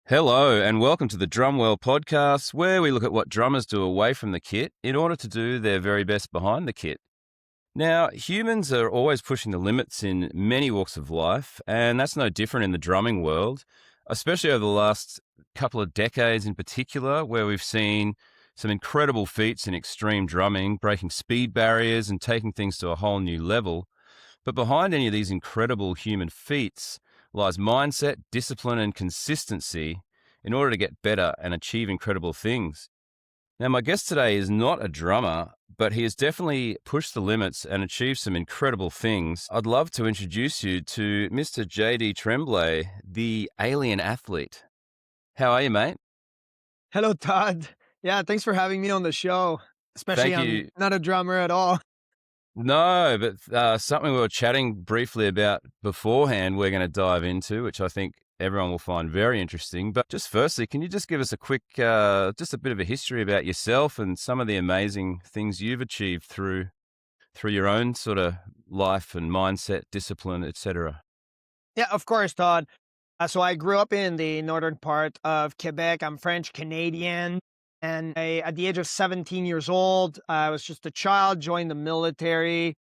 Hello, and welcome to the Drumwell podcast, where we look at what drummers do away from the kit in order to do their very best behind the kit. Now, humans are always pushing the limits in many walks of life, and that's no different in the drumming world, especially over the last couple of decades in particular, where we've seen some incredible feats in extreme drumming, breaking speed barriers and taking things to a whole new level. But behind any of these incredible human feats lies mindset, discipline, and consistency in order to get better and achieve incredible things. Now, my guest today is not a drummer, but he has definitely pushed the limits and achieved some incredible things. I'd love to introduce you to Mr. JD Tremblay, the alien athlete. How are you, mate? Hello, Todd. Yeah, thanks for having me on the show. Especially Thank I'm you. not a drummer at all. No, but something we were chatting briefly about beforehand, we're going to dive into, which I think everyone will find very interesting. But just firstly, can you just give us a quick, just a bit of a history about yourself and some of the amazing things you've achieved through your own sort of life and mindset, discipline, etc. Yeah, of course, Todd. So I grew up in the northern part of Quebec. I'm French Canadian. And at the age of 17 years old, I was just a child, joined the military.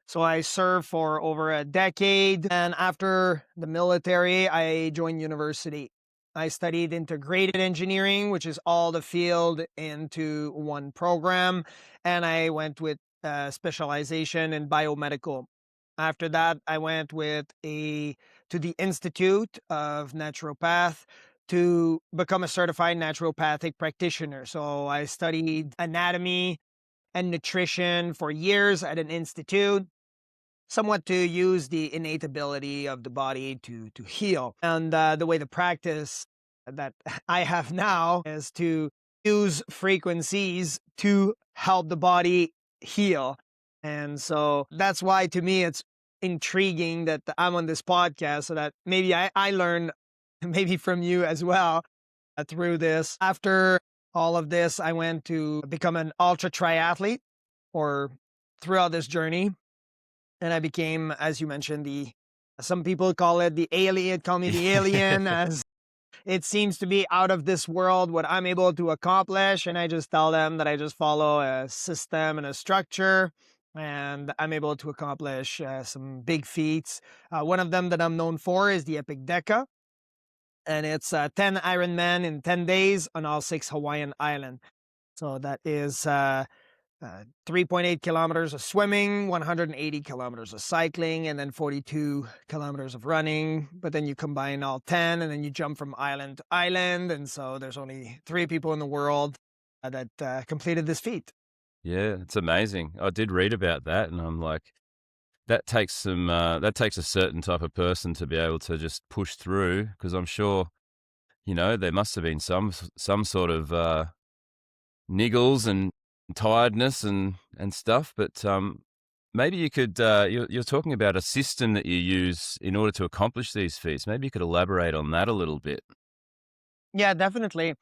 So I served for over a decade. And after the military, I joined university. I studied integrated engineering, which is all the field into one program. And I went with specialization in biomedical. After that, I went to the Institute of Naturopath to become a certified naturopathic practitioner. So I studied anatomy and nutrition for years at an institute, somewhat to use the innate ability of the body to heal. And the way the practice that I have now is to use frequencies to help the body heal. And so that's why, to me, it's intriguing that I'm on this podcast, so that maybe I learn maybe from you as well through this. After all of this, I went to become an ultra triathlete or throughout this journey. And I became, as you mentioned, some people call it the alien, call me the alien, as it seems to be out of this world what I'm able to accomplish. And I just tell them that I just follow a system and a structure, and I'm able to accomplish some big feats. One of them that I'm known for is the epic DECA. And it's 10 Ironman in 10 days on all 6 Hawaiian islands. So that is 3.8 kilometers of swimming, 180 kilometers of cycling, and then 42 kilometers of running. But then you combine all 10, and then you jump from island to island. And so there's only 3 people in the world that completed this feat. Yeah, it's amazing. I did read about that, and I'm like, that takes a certain type of person to be able to just push through, because I'm sure, there must have been some sort of niggles and tiredness and stuff. But maybe you could, you're talking about a system that you use in order to accomplish these feats. Maybe you could elaborate on that a little bit. Yeah, definitely.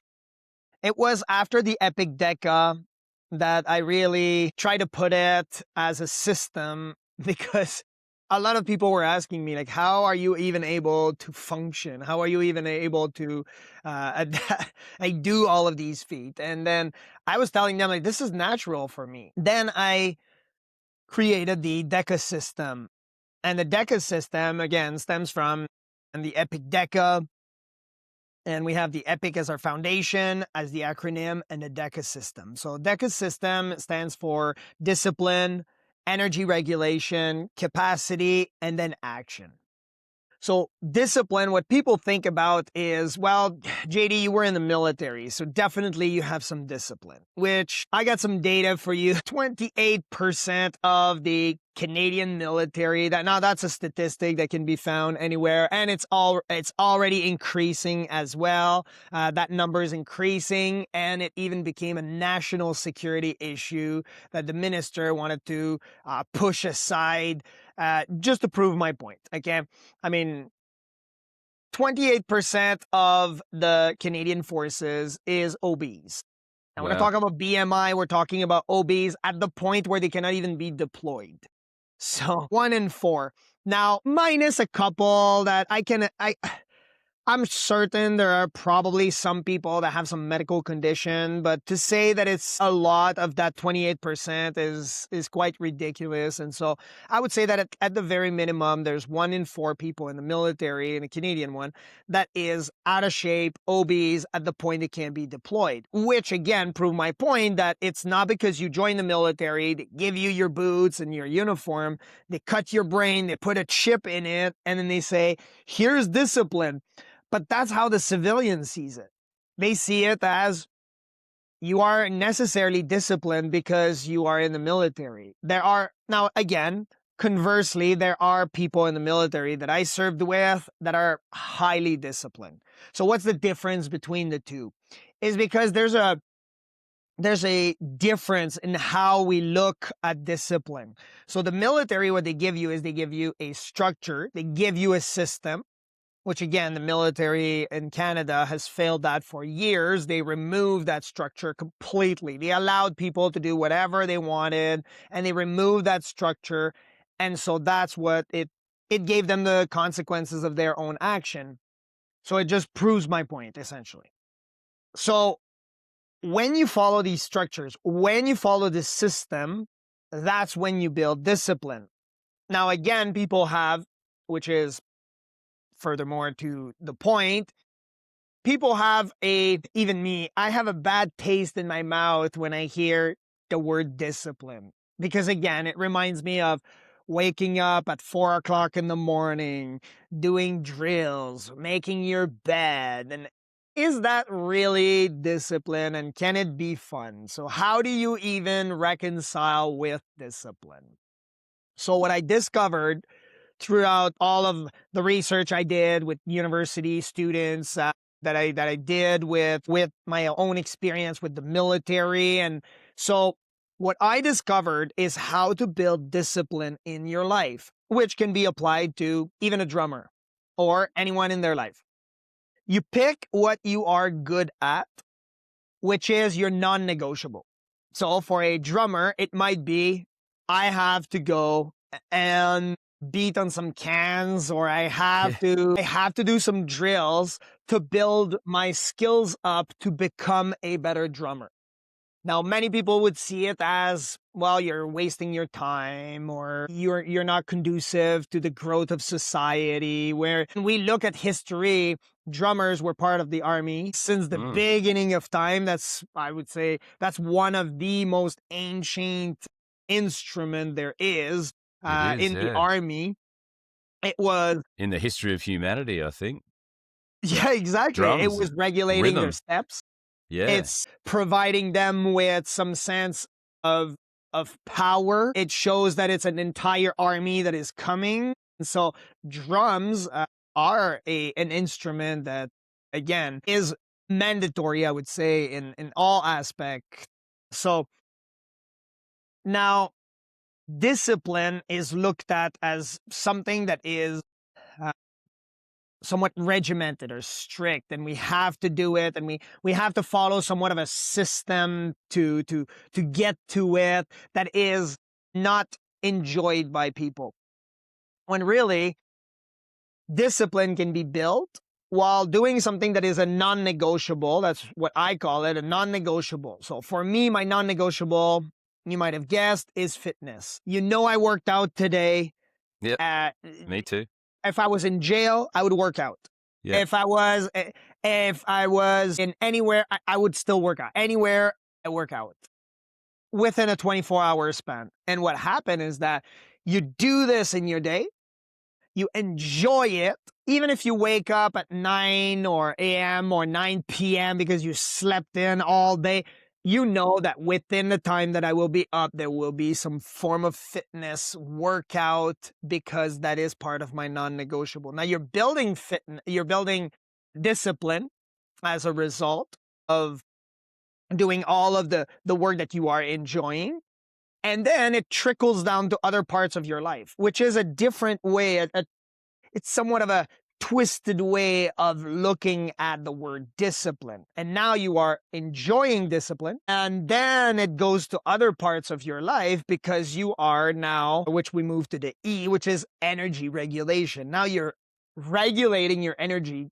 It was after the epic DECA that I really tried to put it as a system, because a lot of people were asking me, like, how are you even able to function? How are you even able to do all of these feats? And then I was telling them, like, this is natural for me. Then I created the DECA system. And the DECA system, again, stems from the epic DECA. And we have the EPIC as our foundation, as the acronym, and the DECA system. So DECA system stands for discipline, energy regulation, capacity, and then action. So discipline, what people think about is, well, JD, you were in the military, so definitely you have some discipline, which I got some data for you. 28% of the Canadian military, that's a statistic that can be found anywhere, and it's already increasing as well. That number is increasing, and it even became a national security issue that the minister wanted to push aside, just to prove my point. Okay, I mean, 28% of the Canadian forces is obese. And when I talk about BMI, we're talking about obese at the point where they cannot even be deployed. So 1 in 4. Now, minus a couple that I'm certain there are probably some people that have some medical condition, but to say that it's a lot of that 28% is quite ridiculous. And so I would say that at the very minimum, there's 1 in 4 people in the military, and a Canadian one, that is out of shape, obese, at the point it can't be deployed, which again proved my point that it's not because you join the military, they give you your boots and your uniform, they cut your brain, they put a chip in it, and then they say, here's discipline. But that's how the civilian sees it. They see it as you are necessarily disciplined because you are in the military. Now again, conversely, there are people in the military that I served with that are highly disciplined. So what's the difference between the two? Is because there's a difference in how we look at discipline. So the military, what they give you is they give you a structure, they give you a system, which again, the military in Canada has failed that for years. They removed that structure completely. They allowed people to do whatever they wanted, and they removed that structure. And so that's what it gave them the consequences of their own action. So it just proves my point, essentially. So when you follow these structures, when you follow this system, that's when you build discipline. Now, again, people have, which is furthermore to the point, people have even me, I have a bad taste in my mouth when I hear the word discipline. Because again, it reminds me of waking up at 4 o'clock in the morning, doing drills, making your bed. And is that really discipline? And can it be fun? So how do you even reconcile with discipline? So what I discovered throughout all of the research I did with university students, that I did with my own experience with the military. And so what I discovered is how to build discipline in your life, which can be applied to even a drummer or anyone in their life. You pick what you are good at, which is your non-negotiable. So for a drummer, it might be, I have to go and beat on some cans, or I have to do some drills to build my skills up to become a better drummer. Now, many people would see it as, well, you're wasting your time, or you're not conducive to the growth of society. Where we look at history, drummers were part of the army since the beginning of time. I would say that's one of the most ancient instrument there is. In the army. It was in the history of humanity, I think. Yeah, exactly. Drums, it was regulating their steps. Yeah. It's providing them with some sense of power. It shows that it's an entire army that is coming. And so drums are an instrument that, again, is mandatory, I would say, in all aspects. So now, discipline is looked at as something that is somewhat regimented or strict, and we have to do it, and we have to follow somewhat of a system to get to it that is not enjoyed by people. When really, discipline can be built while doing something that is a non-negotiable. That's what I call it, a non-negotiable. So for me, my non-negotiable, you might have guessed, is fitness. You know, I worked out today. Yeah, me too. If I was in jail, I would work out. Yep. If I was in anywhere, I would still work out. Anywhere, I work out within a 24-hour span. And what happened is that you do this in your day, you enjoy it, even if you wake up at 9 a.m. or 9 p.m. because you slept in all day. You know that within the time that I will be up, there will be some form of fitness workout, because that is part of my non-negotiable. Now you're building discipline as a result of doing all of the work that you are enjoying. And then it trickles down to other parts of your life, which is a different way. It's somewhat of a twisted way of looking at the word discipline. And now you are enjoying discipline, and then it goes to other parts of your life, because you are now, which we move to the E, which is energy regulation. Now you're regulating your energy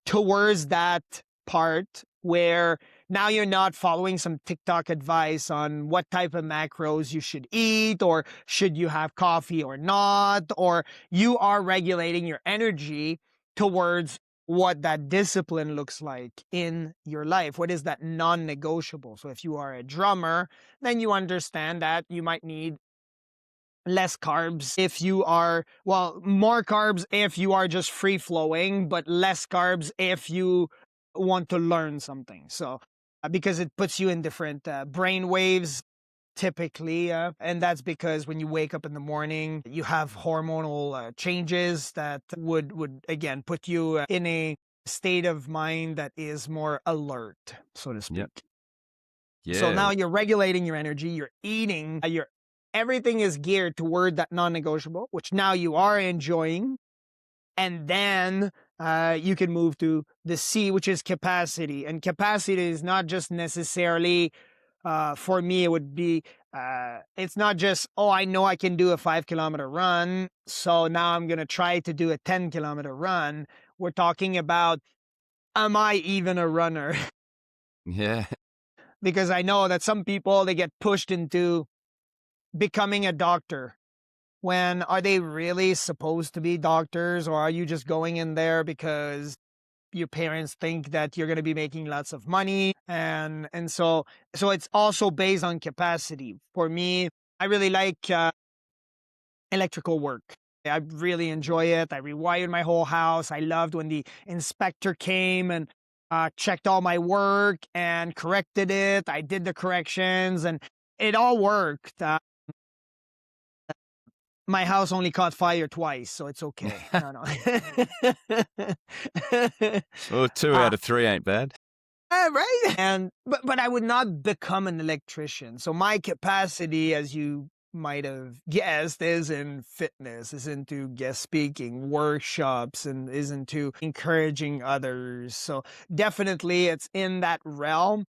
towards that part where now you're not following some TikTok advice on what type of macros you should eat, or should you have coffee or not, or you are regulating your energy towards what that discipline looks like in your life. What is that non-negotiable? So if you are a drummer, then you understand that you might need less carbs if you are, well, more carbs if you are just free flowing, but less carbs if you want to learn something. So because it puts you in different brain waves typically, and that's because when you wake up in the morning, you have hormonal changes that would again put you in a state of mind that is more alert, so to speak. Yep. So Yeah. now you're regulating your energy, you're eating, everything is geared toward that non-negotiable, which now you are enjoying. And then you can move to the C, which is capacity. And capacity is not just necessarily, for me, it would be, it's not just, oh, I know I can do a 5-kilometer run, so now I'm going to try to do a 10-kilometer run. We're talking about, am I even a runner? Yeah. Because I know that some people, they get pushed into becoming a doctor. When are they really supposed to be doctors, or are you just going in there because your parents think that you're going to be making lots of money? And so it's also based on capacity. For me, I really like electrical work. I really enjoy it. I rewired my whole house. I loved when the inspector came and checked all my work and corrected it. I did the corrections and it all worked. My house only caught fire twice, so it's okay. No. Well, 2 out of 3 ain't bad. Right? And but I would not become an electrician. So my capacity, as you might have guessed, is in fitness, is into guest speaking, workshops, and is into encouraging others. So definitely it's in that realm.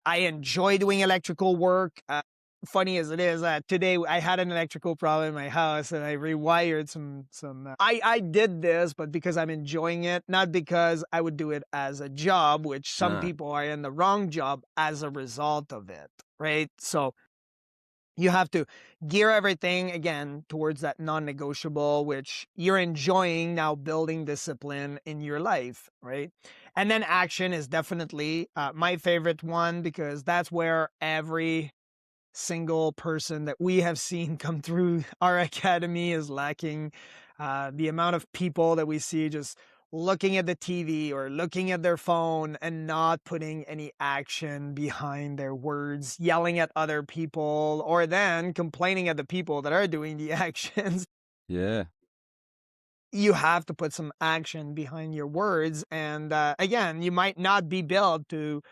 I enjoy doing electrical work. Funny as it is, today I had an electrical problem in my house and I rewired some. I did this, but because I'm enjoying it, not because I would do it as a job, which some people are in the wrong job as a result of it, right? So you have to gear everything again towards that non-negotiable, which you're enjoying now, building discipline in your life, right? And then action is definitely my favorite one, because that's where every single person that we have seen come through our academy is lacking. The amount of people that we see just looking at the TV or looking at their phone and not putting any action behind their words, yelling at other people, or then complaining at the people that are doing the actions. Yeah. You have to put some action behind your words. And again, you might not be built to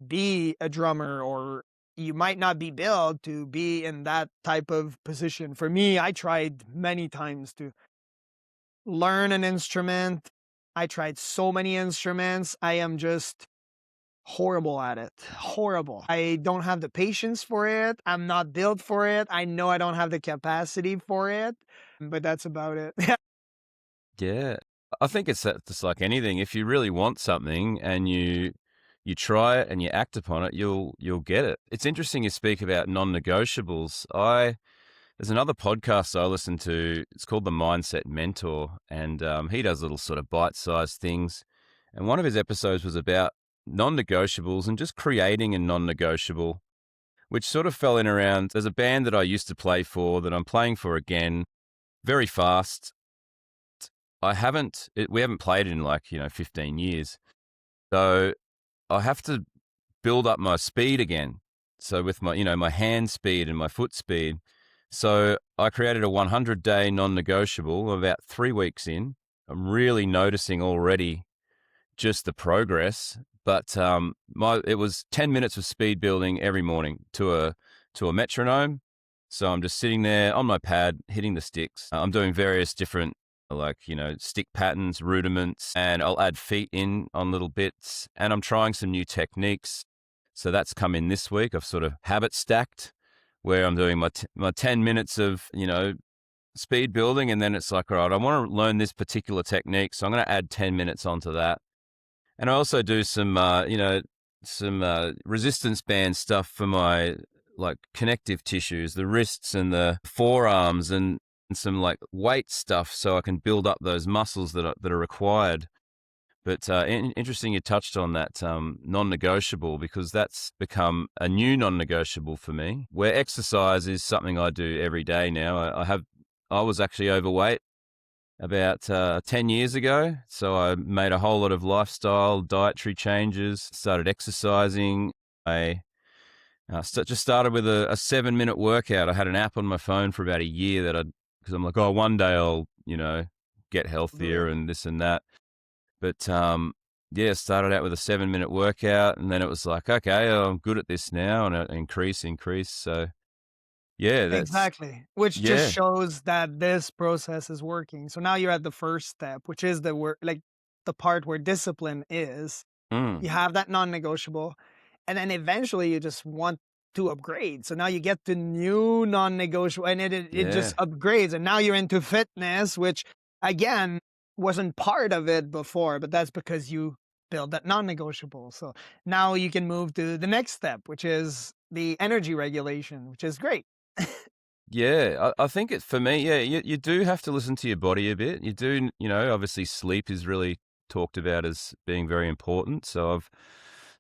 be a drummer, or you might not be built to be in that type of position. For me, I tried many times to learn an instrument. I tried so many instruments. I am just horrible at it. Horrible. I don't have the patience for it. I'm not built for it. I know I don't have the capacity for it, but that's about it. Yeah. I think it's just like anything. If you really want something and you try it and you act upon it, you'll get it. It's interesting you speak about non-negotiables. There's another podcast I listen to. It's called The Mindset Mentor, and he does little sort of bite-sized things. And one of his episodes was about non-negotiables and just creating a non-negotiable, which sort of fell in around. There's a band that I used to play for that I'm playing for again, very fast. We haven't played in 15 years. So I have to build up my speed again. So with my hand speed and my foot speed. So I created a 100-day non-negotiable about 3 weeks in. I'm really noticing already just the progress. But it was 10 minutes of speed building every morning to a metronome. So I'm just sitting there on my pad, hitting the sticks. I'm doing various different stick patterns, rudiments, and I'll add feet in on little bits. And I'm trying some new techniques. So that's come in this week. I've sort of habit stacked, where I'm doing my 10 minutes of, speed building, and then it's like, all right, I want to learn this particular technique, so I'm going to add 10 minutes onto that. And I also do some, resistance band stuff for my like connective tissues, the wrists and the forearms, and some like weight stuff, so I can build up those muscles that are required. But interesting you touched on that non-negotiable, because that's become a new non-negotiable for me, where exercise is something I do every day now. I was actually overweight about 10 years ago. So I made a whole lot of lifestyle, dietary changes, started exercising. I just started with a 7-minute workout. I had an app on my phone for about a year because I'm like, oh, one day I'll, get Do it. healthier and this and that. But yeah, started out with a 7-minute workout, and then it was like, okay, I'm good at this now, and increase. So yeah, Exactly, which just yeah. shows that this process is working. So now you're at the first step, which is the work, like the part where discipline is. You Mm, have that non-negotiable, and then eventually you just want to upgrade. So now you get the new non-negotiable, and it yeah. just upgrades, and now you're into fitness, which again wasn't part of it before, but that's because you build that non-negotiable. So now you can move to the next step, which is the energy regulation, which is great. Yeah, I think for me, yeah, you do have to listen to your body a bit. You do, obviously sleep is really talked about as being very important. So I've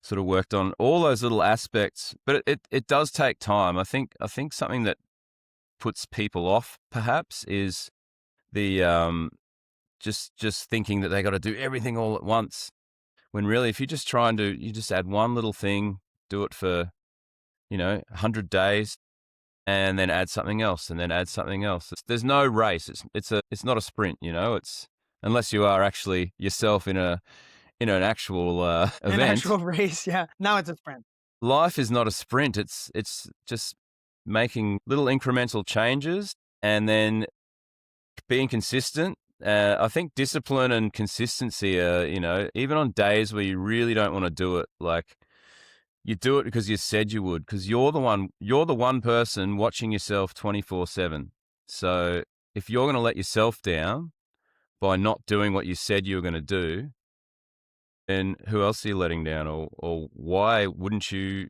sort of worked on all those little aspects, but it does take time. I think something that puts people off perhaps is the just thinking that they got to do everything all at once. When really, if you just try and you just add one little thing, do it for 100 days, and then add something else, and then add something else. There's no race. It's not a sprint. It's unless you are actually yourself in an actual An event. actual race, yeah. Now it's a sprint. Life is not a sprint. It's just making little incremental changes and then being consistent. I think discipline and consistency are, even on days where you really don't want to do it, like you do it because you said you would, because you're the one person watching yourself 24/7. So if you're going to let yourself down by not doing what you said you were going to do, then who else are you letting down? Or why wouldn't you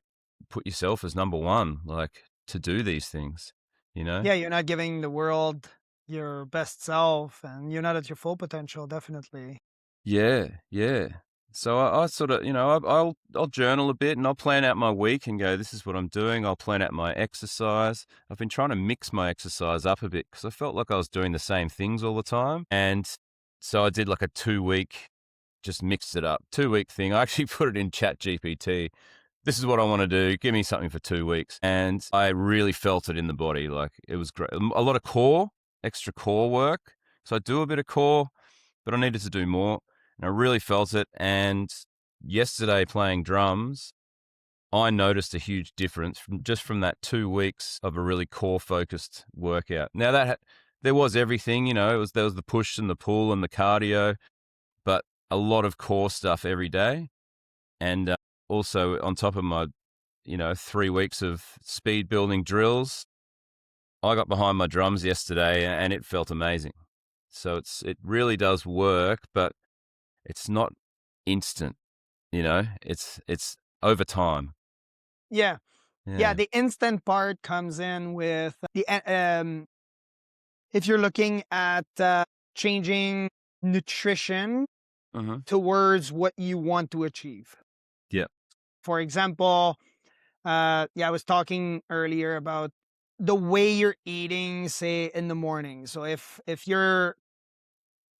put yourself as number one, like to do these things, you know? Yeah, you're not giving the world your best self, and you're not at your full potential, definitely. Yeah, yeah. So I sort of, I'll journal a bit, and I'll plan out my week and go, this is what I'm doing. I'll plan out my exercise. I've been trying to mix my exercise up a bit because I felt like I was doing the same things all the time. And so I did like a 2-week, just mixed it up, 2-week thing. I actually put it in Chat GPT. This is what I want to do. Give me something for 2 weeks. And I really felt it in the body. Like it was great. A lot of extra core work. So I do a bit of core, but I needed to do more. And I really felt it. And yesterday playing drums, I noticed a huge difference from that 2 weeks of a really core focused workout. Now there was everything, there was the push and the pull and the cardio, but a lot of core stuff every day. And also on top of my, 3 weeks of speed building drills, I got behind my drums yesterday and it felt amazing. So it really does work, but it's not instant, it's over time. Yeah. Yeah, Yeah. the instant part comes in with if you're looking at changing nutrition Uh-huh. towards what you want to achieve. Yeah. For example, yeah, I was talking earlier about the way you're eating, say in the morning. So if you're,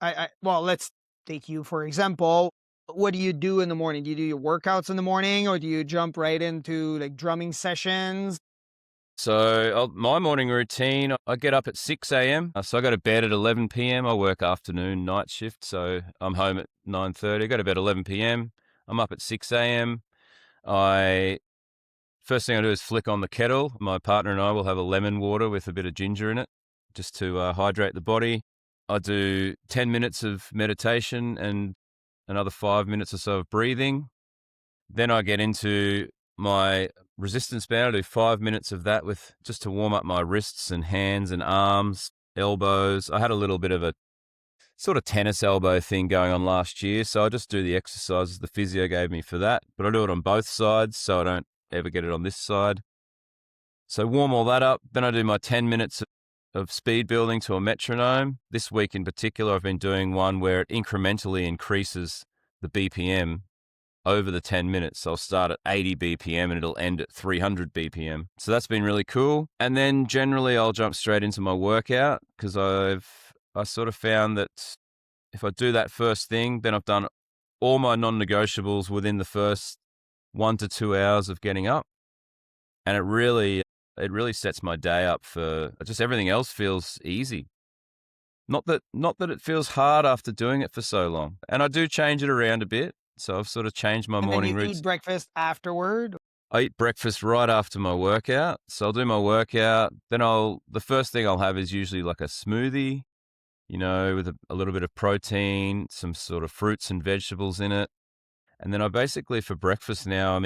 well, let's take you for example. What do you do in the morning? Do you do your workouts in the morning, or do you jump right into like drumming sessions? So my morning routine, I get up at 6 a.m. So I go to bed at 11 p.m. I work afternoon night shift. So I'm home at 9:30. I go to bed 11 p.m. I'm up at 6 a.m. I First thing I do is flick on the kettle. My partner and I will have a lemon water with a bit of ginger in it just to hydrate the body. I do 10 minutes of meditation and another 5 minutes or so of breathing. Then I get into my resistance band. I do 5 minutes of that with just to warm up my wrists and hands and arms. elbows. I had a little bit of a sort of tennis elbow thing going on last year, so I just do the exercises the physio gave me for that. But I do it on both sides, so I don't ever get it on this side. So warm all that up. Then I do my 10 minutes of speed building to a metronome. This week in particular, I've been doing one where it incrementally increases the BPM over the 10 minutes. So I'll start at 80 BPM and it'll end at 300 BPM. So that's been really cool. And then generally I'll jump straight into my workout because I sort of found that if I do that first thing, then I've done all my non-negotiables within the first 1 to 2 hours of getting up. And it really sets my day up for just everything else feels easy. Not that it feels hard after doing it for so long. And I do change it around a bit. So I've sort of changed my morning routine. Eat breakfast afterward? I eat breakfast right after my workout. So I'll do my workout. Then the first thing I'll have is usually like a smoothie, with a little bit of protein, some sort of fruits and vegetables in it. And then I basically, for breakfast now, I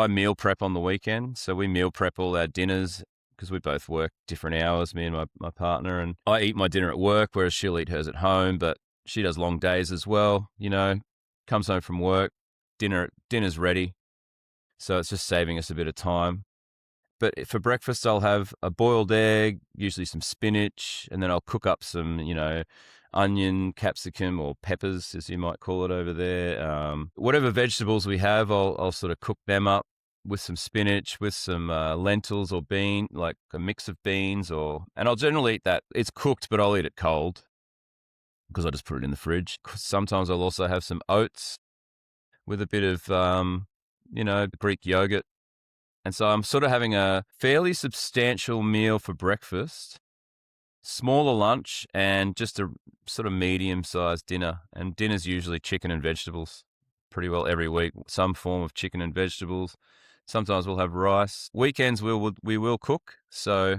meal prep on the weekend. So we meal prep all our dinners because we both work different hours, me and my partner. And I eat my dinner at work, whereas she'll eat hers at home. But she does long days as well, comes home from work, dinner's ready. So it's just saving us a bit of time. But for breakfast, I'll have a boiled egg, usually some spinach, and then I'll cook up some, onion, capsicum, or peppers, as you might call it over there. Whatever vegetables we have, I'll sort of cook them up with some spinach, with some lentils or like a mix of beans, and I'll generally eat that. It's cooked, but I'll eat it cold because I just put it in the fridge. Sometimes I'll also have some oats with a bit of, Greek yogurt. And so I'm sort of having a fairly substantial meal for breakfast, smaller lunch, and just a sort of medium-sized dinner. And dinner's usually chicken and vegetables pretty well every week, some form of chicken and vegetables. Sometimes we'll have rice. Weekends we will cook. So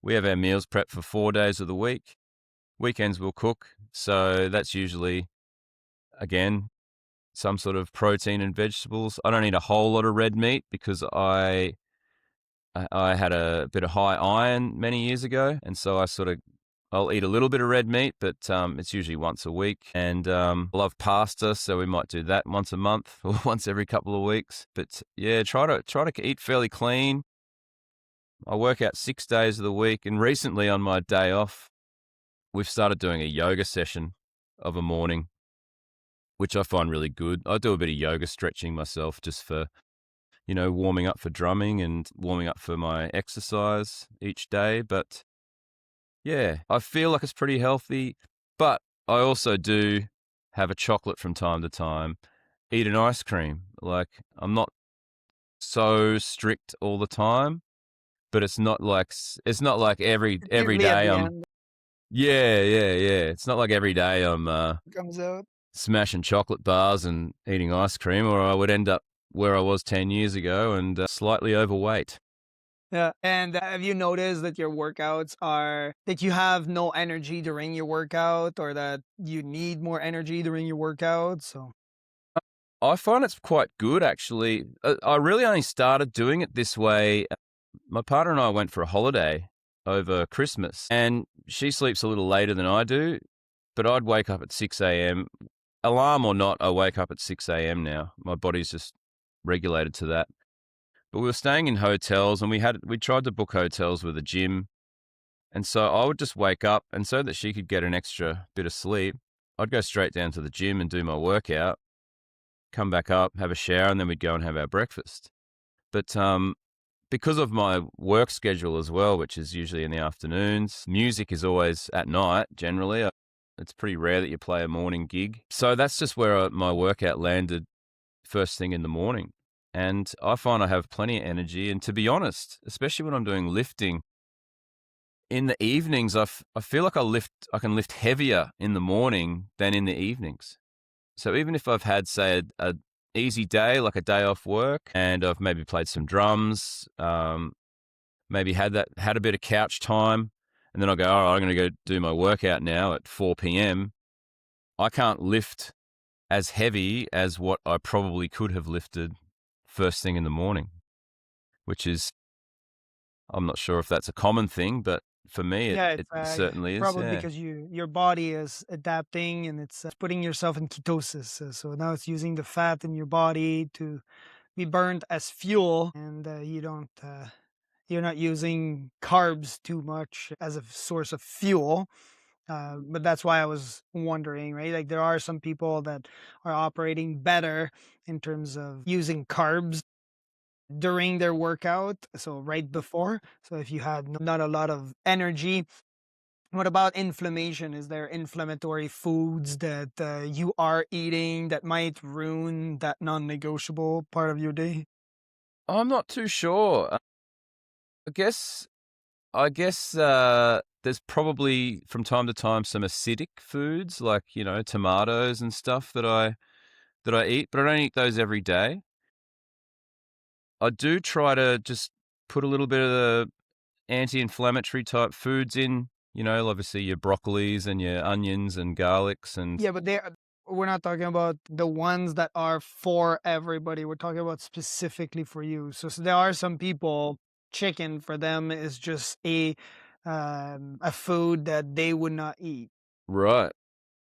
we have our meals prepped for 4 days of the week. Weekends we'll cook. So that's usually, again, some sort of protein and vegetables. I don't eat a whole lot of red meat because I had a bit of high iron many years ago, and so I'll eat a little bit of red meat, but it's usually once a week. And I love pasta, so we might do that once a month or once every couple of weeks. But yeah, try to eat fairly clean. I work out 6 days of the week, and recently on my day off, we've started doing a yoga session of a morning, which I find really good. I do a bit of yoga stretching myself just for, warming up for drumming and warming up for my exercise each day. But yeah, I feel like it's pretty healthy. But I also do have a chocolate from time to time, eat an ice cream. Like, I'm not so strict all the time, but it's not like every day I'm. Yeah. It's not like every day I'm Comes out. smashing chocolate bars and eating ice cream, or I would end up where I was 10 years ago and slightly overweight. Yeah. And have you noticed that your workouts that you have no energy during your workout, or that you need more energy during your workout? So I find it's quite good, actually. I really only started doing it this way. My partner and I went for a holiday over Christmas, and she sleeps a little later than I do, but I'd wake up at 6 a.m. Alarm or not, I wake up at 6 a.m. now. My body's just regulated to that. But we were staying in hotels, and we tried to book hotels with a gym. And so I would just wake up, and so that she could get an extra bit of sleep, I'd go straight down to the gym and do my workout, come back up, have a shower, and then we'd go and have our breakfast. But because of my work schedule as well, which is usually in the afternoons, music is always at night, generally. It's pretty rare that you play a morning gig. So that's just where my workout landed first thing in the morning. And I find I have plenty of energy. And to be honest, especially when I'm doing lifting, in the evenings, I feel like I can lift heavier in the morning than in the evenings. So even if I've had, say, a easy day, like a day off work, and I've maybe played some drums, maybe had a bit of couch time, and then I'll go, all right, I'm going to go do my workout now at 4 p.m. I can't lift as heavy as what I probably could have lifted first thing in the morning, which is, I'm not sure if that's a common thing, but For me, Yeah, it it's certainly is. probably Yeah. because your body is adapting and it's putting yourself in ketosis. So now it's using the fat in your body to be burned as fuel, and you're not using carbs too much as a source of fuel. But that's why I was wondering, right? Like there are some people that are operating better in terms of using carbs during their workout, so right before. So if you had not a lot of energy, what about inflammation? Is there inflammatory foods that you are eating that might ruin that non-negotiable part of your day? I'm not too sure. I guess there's probably from time to time some acidic foods like, tomatoes and stuff that I eat, but I don't eat those every day. I do try to just put a little bit of the anti-inflammatory type foods in, obviously your broccolis and your onions and garlics and Yeah, but we're not talking about the ones that are for everybody. We're talking about specifically for you. So there are some people, chicken for them is just a food that they would not eat. right.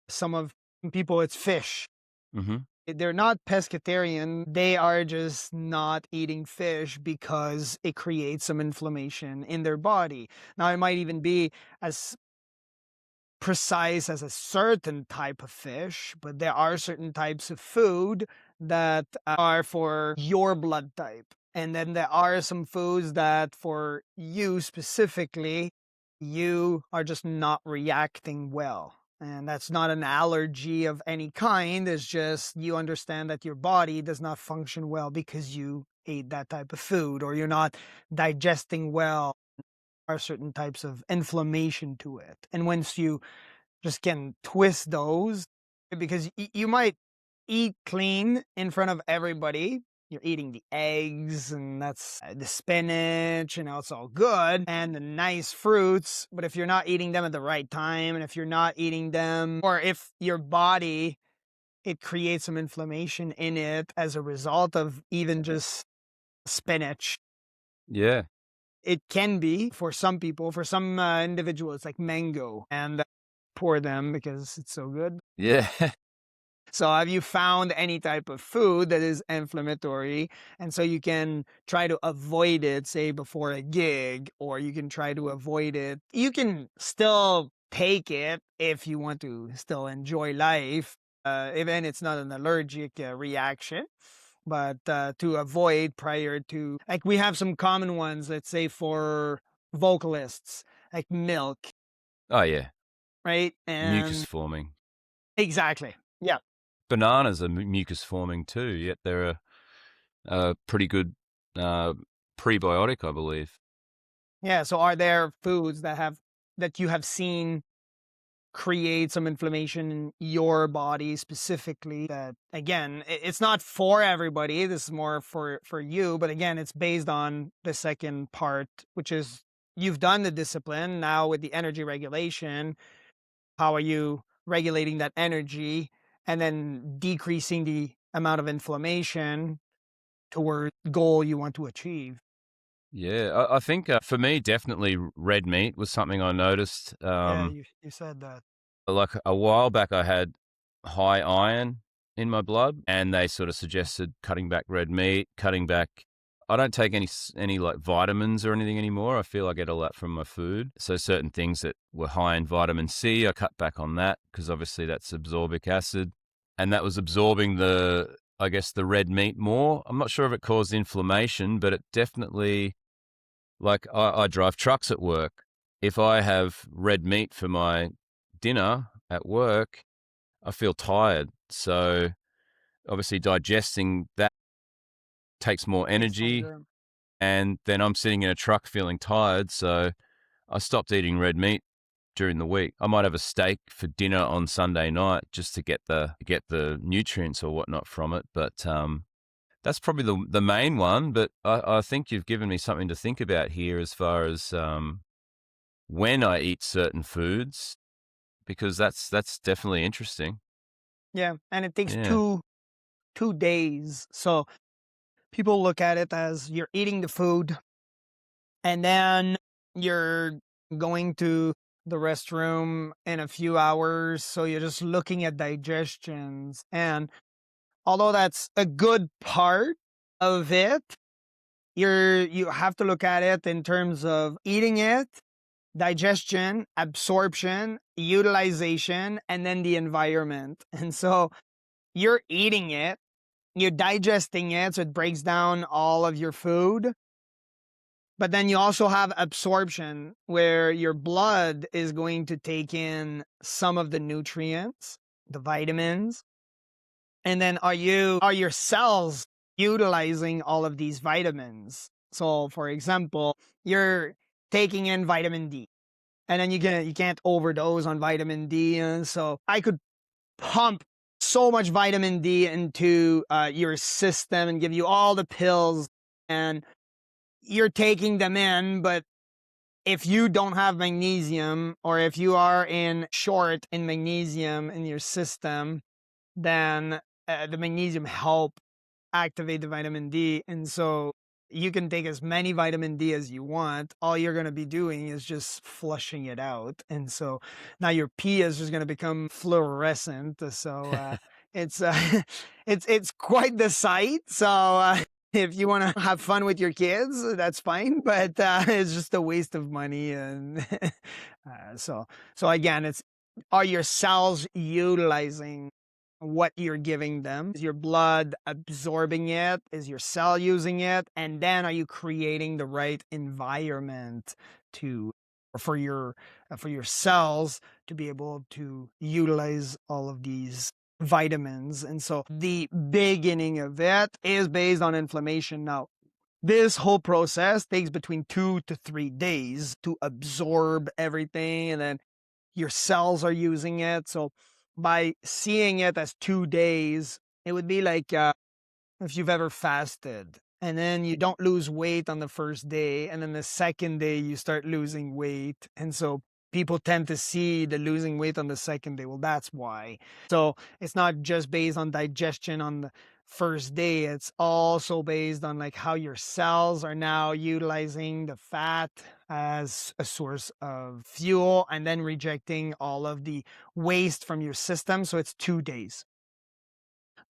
Some people, it's fish. Mhm. They're not pescatarian. They are just not eating fish because it creates some inflammation in their body. Now, it might even be as precise as a certain type of fish, but there are certain types of food that are for your blood type. And then there are some foods that for you specifically, you are just not reacting well. And that's not an allergy of any kind. It's just you understand that your body does not function well because you ate that type of food or you're not digesting well. Are certain types of inflammation to it. And once you just can twist those because you might eat clean in front of everybody. You're eating the eggs and that's the spinach and it's all good and the nice fruits. But if you're not eating them at the right time and if you're not eating them or if your body, it creates some inflammation in it as a result of even just spinach. Yeah. It can be for some people, for some individuals, like mango, and pour them because it's so good. Yeah. So, have you found any type of food that is inflammatory? And so you can try to avoid it, say before a gig, or you can try to avoid it. You can still take it if you want to still enjoy life, even it's not an allergic reaction. But to avoid prior to, like, we have some common ones, let's say for vocalists, like milk, Oh, yeah. right? Mucus And forming. exactly. Yeah. Bananas are mucus forming too, yet they're a pretty good uh, prebiotic, I believe. Yeah, so are there foods that you have seen create some inflammation in your body specifically that again, it's not for everybody, this is more for you, but again, it's based on the second part, which is you've done the discipline, now with the energy regulation, how are you regulating that energy and then decreasing the amount of inflammation toward goal you want to achieve. Yeah, I think for me, definitely red meat was something I noticed. Yeah, you said that. Like a while back, I had high iron in my blood, and they sort of suggested cutting back red meat, cutting back. I don't take any like vitamins or anything anymore. I feel I get all that from my food. So certain things that were high in vitamin C, I cut back on that because obviously that's absorbic acid, and that was absorbing I guess, the red meat more. I'm not sure if it caused inflammation, but it definitely, like, I drive trucks at work. If I have red meat for my dinner at work, I feel tired. So obviously digesting that takes more Takes energy, longer. and then I'm sitting in a truck feeling tired. So I stopped eating red meat during the week. I might have a steak for dinner on Sunday night just to get the nutrients or whatnot from it. But that's probably the main one. But I think you've given me something to think about here as far as when I eat certain foods, because that's definitely interesting. Yeah, and it takes Yeah. 2 days. So people look at it as you're eating the food and then you're going to the restroom in a few hours. So you're just looking at digestions. And although that's a good part of it, you have to look at it in terms of eating it, digestion, absorption, utilization, and then the environment. And so you're eating it, you're digesting it, so it breaks down all of your food. But then you also have absorption, where your blood is going to take in some of the nutrients, the vitamins. And then are your cells utilizing all of these vitamins? So for example, you're taking in vitamin D, and then you can't overdose on vitamin D. And so I could pump so much vitamin D into your system and give you all the pills, and you're taking them in. But if you don't have magnesium, or if you are short in magnesium in your system, then the magnesium help activate the vitamin D. And so you can take as many vitamin D as you want. All you're going to be doing is just flushing it out. And so now your pee is just going to become fluorescent. So it's it's quite the sight. So if you want to have fun with your kids, that's fine, but it's just a waste of money. And so again, are your cells utilizing what you're giving them? Is your blood absorbing it? Is your cell using it? And then are you creating the right environment for your cells to be able to utilize all of these vitamins? And so the beginning of it is based on inflammation. Now, this whole process takes between 2 to 3 days to absorb everything, and then your cells are using it. So by seeing it as 2 days, it would be like if you've ever fasted and then you don't lose weight on the first day, and then the second day you start losing weight. And so people tend to see the losing weight on the second day. Well, that's why. So it's not just based on digestion on the first day, it's also based on like how your cells are now utilizing the fat as a source of fuel, and then rejecting all of the waste from your system. So it's 2 days.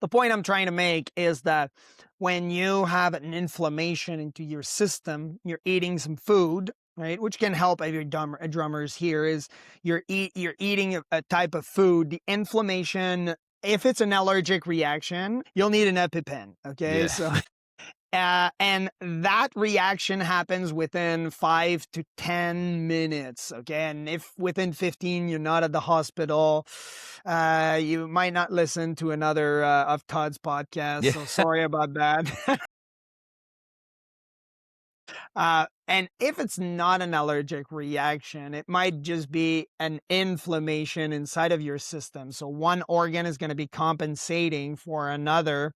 The point I'm trying to make is that when you have an inflammation into your system, you're eating some food, right? Which can help if you're drummers here, is you're eating a type of food. The inflammation, if it's an allergic reaction, you'll need an EpiPen, okay? Yeah. So and that reaction happens within 5 to 10 minutes, okay? And if within 15 you're not at the hospital, you might not listen to another of Todd's podcast. Yeah. So sorry about that. And if it's not an allergic reaction, it might just be an inflammation inside of your system. So one organ is going to be compensating for another.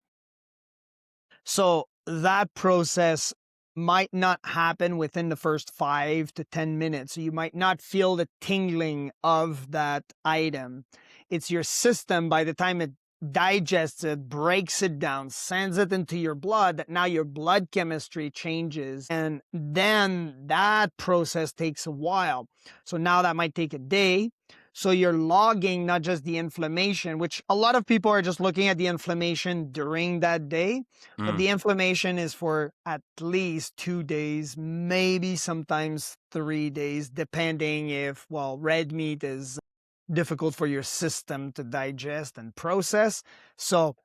So that process might not happen within the first 5 to 10 minutes. So you might not feel the tingling of that item. It's your system, by the time it digests it, breaks it down, sends it into your blood, that now your blood chemistry changes. And then that process takes a while. So now that might take a day. So you're logging not just the inflammation, which a lot of people are just looking at the inflammation during that day, but the inflammation is for at least 2 days, maybe sometimes 3 days, depending if, well, red meat is difficult for your system to digest and process. So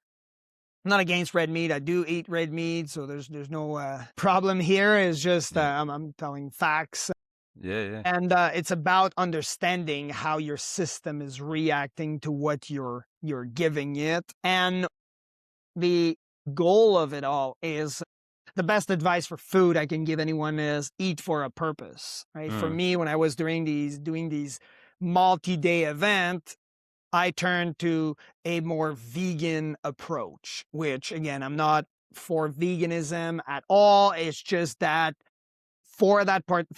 I'm not against red meat. I do eat red meat, so there's no problem here. It's just I'm telling facts. Yeah. And it's about understanding how your system is reacting to what you're giving it. And the goal of it all is, the best advice for food I can give anyone is eat for a purpose, right? For me, when I was doing these multi-day event, I turned to a more vegan approach, which again, I'm not for veganism at all. It's just that for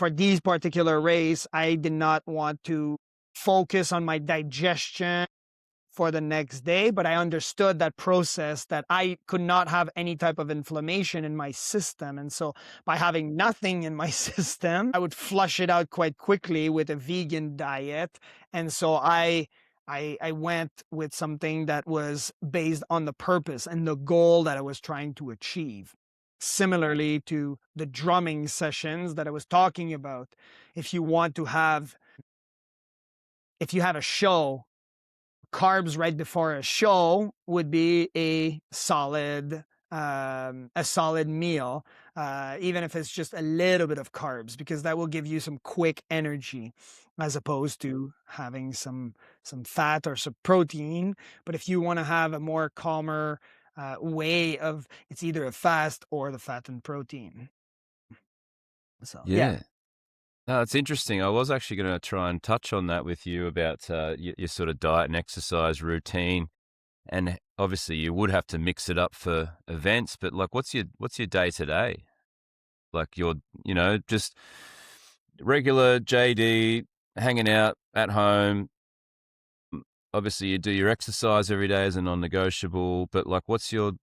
these particular race, I did not want to focus on my digestion for the next day, but I understood that process, that I could not have any type of inflammation in my system. And so by having nothing in my system, I would flush it out quite quickly with a vegan diet. And so I went with something that was based on the purpose and the goal that I was trying to achieve. Similarly to the drumming sessions that I was talking about, if you have a show, carbs right before a show would be a solid meal, even if it's just a little bit of carbs, because that will give you some quick energy, as opposed to having some fat or some protein. But if you want to have a more calmer way of, it's either a fast or the fat and protein. So yeah. Yeah. No, it's interesting. I was actually going to try and touch on that with you about your sort of diet and exercise routine, and obviously you would have to mix it up for events. But like, what's your day to day? Like your, just regular JD hanging out at home. Obviously, you do your exercise every day as a non-negotiable. But like, what's your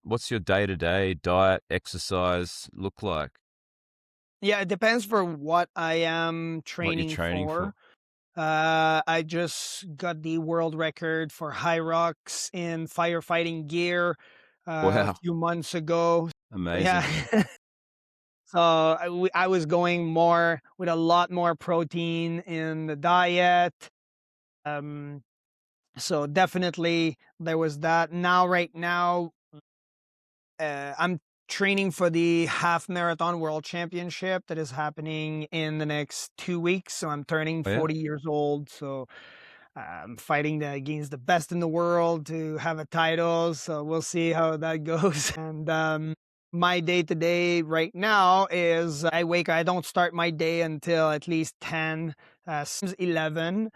day to day diet exercise look like? Yeah, it depends for what I am What you're training training for. for? I just got the world record for high rocks in firefighting gear a Wow, few months ago. Yeah. amazing. So I was going more with a lot more protein in the diet. Um, so definitely there was that. Right now, I'm training for the half marathon world championship that is happening in the next 2 weeks. So I'm turning Oh, yeah? 40 years old. So I'm fighting against the best in the world to have a title. So we'll see how that goes. And my day to day right now is I don't start my day until at least 10, sometimes 11,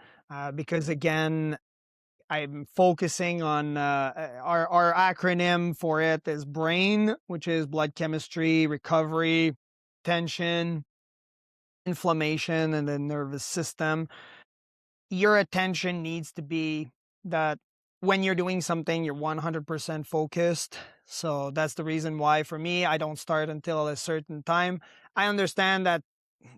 because again, I'm focusing on our acronym for it is BRAIN, which is blood chemistry, recovery, tension, inflammation, and the nervous system. Your attention needs to be that when you're doing something, you're 100% focused. So that's the reason why for me, I don't start until a certain time. I understand that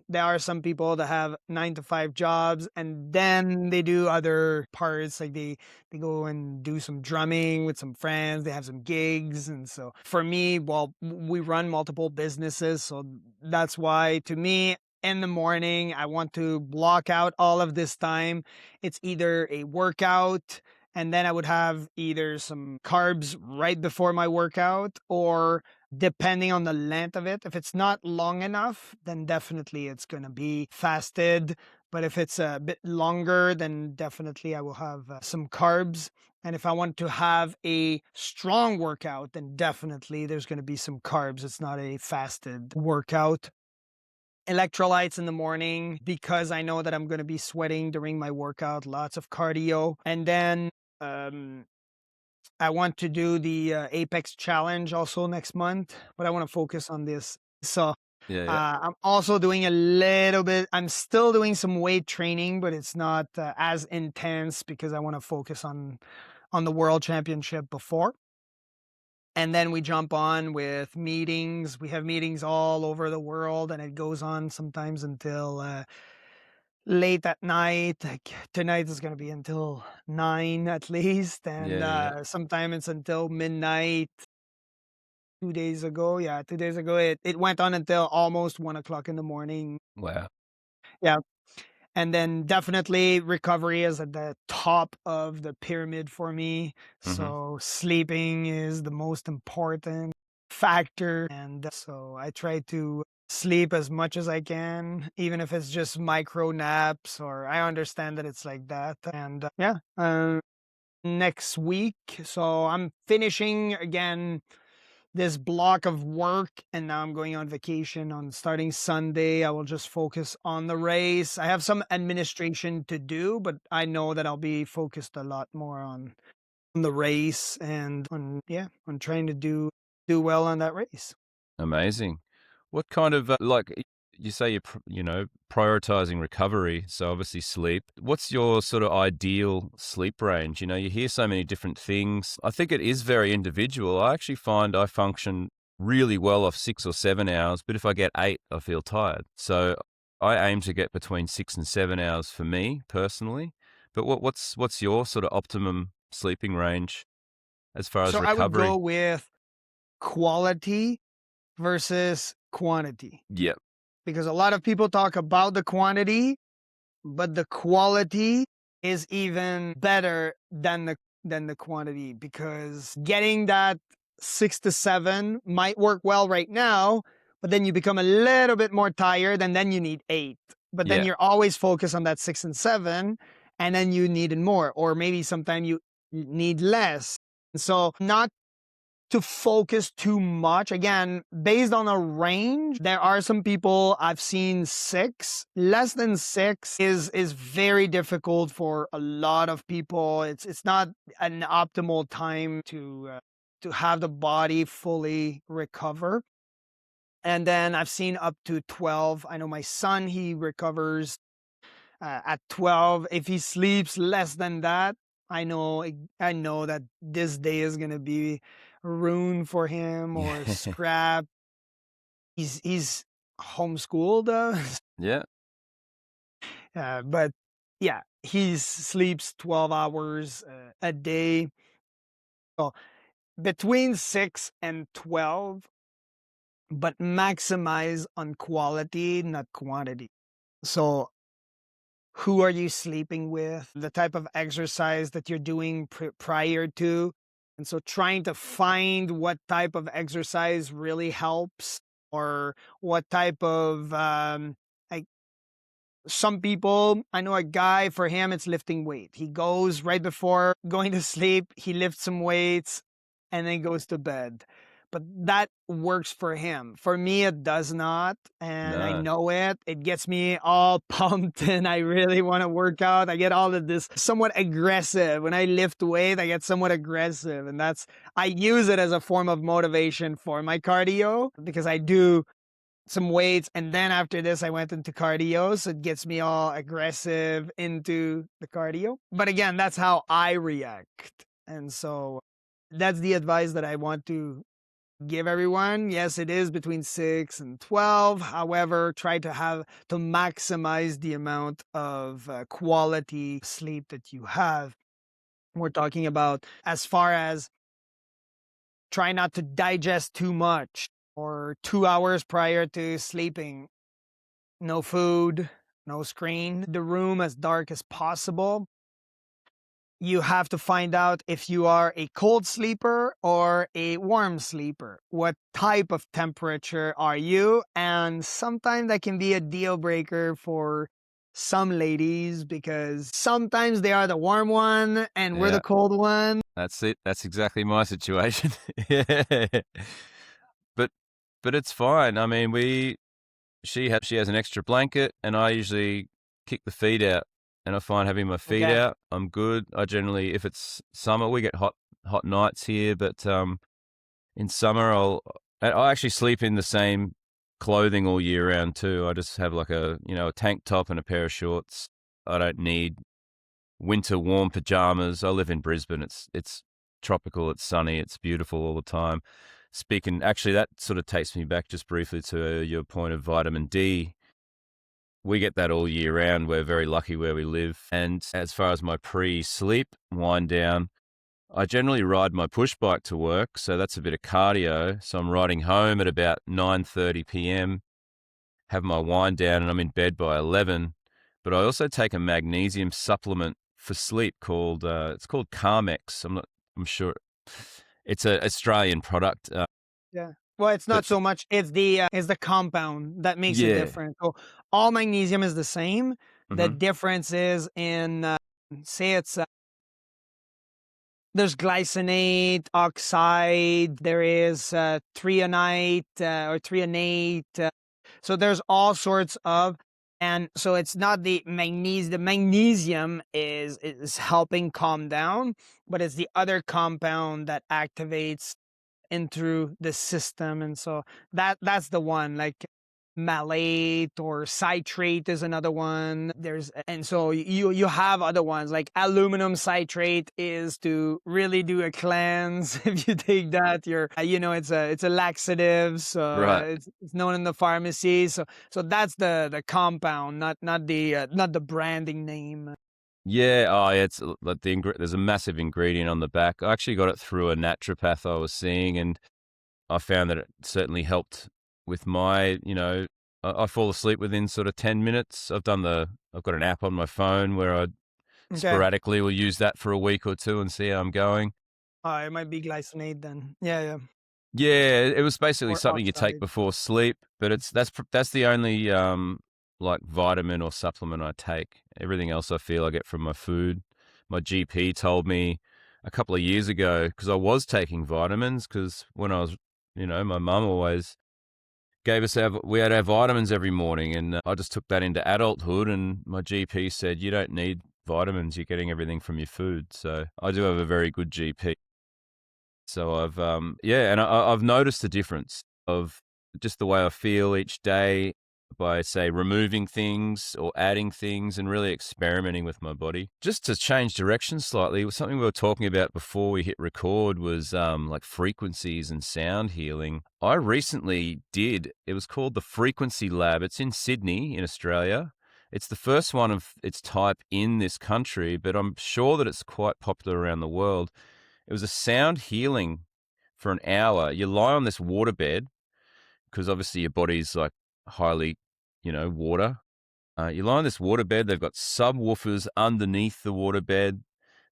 there are some people that have 9 to 5 jobs and then they do other parts, like they go and do some drumming with some friends, they have some gigs. And so for me, well, we run multiple businesses, so that's why to me in the morning I want to block out all of this time. It's either a workout, and then I would have either some carbs right before my workout, or depending on the length of it. If it's not long enough, then definitely it's going to be fasted. But if it's a bit longer, then definitely I will have some carbs. And if I want to have a strong workout, then definitely there's going to be some carbs. It's not a fasted workout. Electrolytes in the morning, because I know that I'm going to be sweating during my workout, lots of cardio. And then um, I want to do the Apex Challenge also next month, but I want to focus on this. So Yeah, yeah. I'm also doing a little bit. I'm still doing some weight training, but it's not as intense because I want to focus on the World Championship before. And then we jump on with meetings. We have meetings all over the world, and it goes on sometimes until late at night. Like tonight is going to be until 9 at least, and Yeah, yeah. sometime it's until midnight. 2 days ago, yeah, 2 days ago, it went on until almost 1 o'clock in the morning. Wow. Yeah, and then definitely recovery is at the top of the pyramid for me. Mhm. So sleeping is the most important factor, and so I try to sleep as much as I can, even if it's just micro naps. Or I understand that it's like that. And yeah, next week, so I'm finishing again this block of work, and now I'm going on vacation on starting Sunday. I will just focus on the race. I have some administration to do, but I know that I'll be focused a lot more on the race and on trying to do well on that race. Amazing. What kind of, like, you say you're prioritizing recovery, so obviously sleep. What's your sort of ideal sleep range? You hear so many different things. I think it is very individual. I actually find I function really well off 6 or 7 hours, but if I get 8, I feel tired. So I aim to get between 6 and 7 hours for me personally. But what's your sort of optimum sleeping range as far as So I would go recovery? with quality versus quantity, Yeah, because a lot of people talk about the quantity, but the quality is even better than the quantity, because getting that 6 to 7 might work well right now, but then you become a little bit more tired and then you need 8. But then yeah, you're always focused on that 6 and 7, and then you needed more, or maybe sometimes you need less. So not to focus too much. Again, based on a range, there are some people I've seen 6. Less than 6 is very difficult for a lot of people. It's not an optimal time to have the body fully recover. And then I've seen up to 12. I know my son, he recovers at 12. If he sleeps less than that, I know that this day is gonna be ruined for him or yeah, scrap. He's homeschooled, yeah. but yeah, he sleeps 12 hours a day. So between 6 and 12, but maximize on quality, not quantity. So who are you sleeping with, the type of exercise that you're doing prior to. And so trying to find what type of exercise really helps, or what type of, like, some people, I know a guy, for him, it's lifting weight. He goes right before going to sleep, he lifts some weights and then goes to bed. But that works for him. For me, it does not. And I No. know it. It gets me all pumped and I really want to work out. I get all of this somewhat aggressive. When I lift weight, I get somewhat aggressive. And I use it as a form of motivation for my cardio, because I do some weights, and then after this I went into cardio, so it gets me all aggressive into the cardio. But again, that's how I react. And so that's the advice that I want to give everyone. Yes, it is between 6 and 12. However, try to maximize the amount of quality sleep that you have. We're talking about, as far as, try not to digest too much, or 2 hours prior to sleeping, no food, no screen, the room as dark as possible. You have to find out if you are a cold sleeper or a warm sleeper. What type of temperature are you? And sometimes that can be a deal breaker for some ladies, because sometimes they are the warm one and we're Yeah, the cold one. that's it. That's exactly my situation. Yeah. But it's fine. I mean, she has an extra blanket and I usually kick the feet out. And I find having my feet Okay. out, I'm good. I generally, if it's summer, we get hot nights here, but in summer I actually sleep in the same clothing all year round too. I just have like a tank top and a pair of shorts. I don't need winter warm pajamas. I live in Brisbane. It's tropical, it's sunny, it's beautiful all the time. Actually, that sort of takes me back just briefly to your point of vitamin D. We get that all year round. We're very lucky where we live. And as far as my pre-sleep wind down, I generally ride my push bike to work, so that's a bit of cardio. So I'm riding home at about 9:30 p.m., have my wind down, and I'm in bed by 11. But I also take a magnesium supplement for sleep called it's called Carmex. I'm sure it's an Australian product. Yeah. Well, it's But not so much. It's the compound that makes it yeah, different. So all magnesium is the same. The hmm difference is in, say it's, there's glycinate oxide, there is threonate or threonate. So there's all sorts of, and so it's not the magnesium. The magnesium is helping calm down, but it's the other compound that activates in through the system. And so that's the one. Like, malate or citrate is another one. And so you have other ones like aluminum citrate is to really do a cleanse. If you take that, it's a laxative, so Right. it's known in the pharmacy. So that's the compound, not the branding name. Yeah, oh, yeah, it's like there's a massive ingredient on the back. I actually got it through a naturopath I was seeing, and I found that it certainly helped with my, I fall asleep within sort of 10 minutes. I've got an app on my phone where I Okay. sporadically will use that for a week or two and see how I'm going. It might be glycinate then. Yeah. Yeah, it was basically Or something you take oxide. before sleep, but that's the only like vitamin or supplement I take. Everything else I feel I get from my food. My GP told me a couple of years ago, because I was taking vitamins, because when I was, my mum always we had our vitamins every morning, and I just took that into adulthood, and my GP said, you don't need vitamins, you're getting everything from your food. So I do have a very good GP. So I've noticed the difference of just the way I feel each day by, say, removing things or adding things and really experimenting with my body. Just to change direction slightly, something we were talking about before we hit record was like frequencies and sound healing. I recently it was called the Frequency Lab. It's in Sydney in Australia. It's the first one of its type in this country, but I'm sure that it's quite popular around the world. It was a sound healing for an hour. You lie on this waterbed because obviously your body's like highly, water. You lie on this waterbed. They've got subwoofers underneath the waterbed.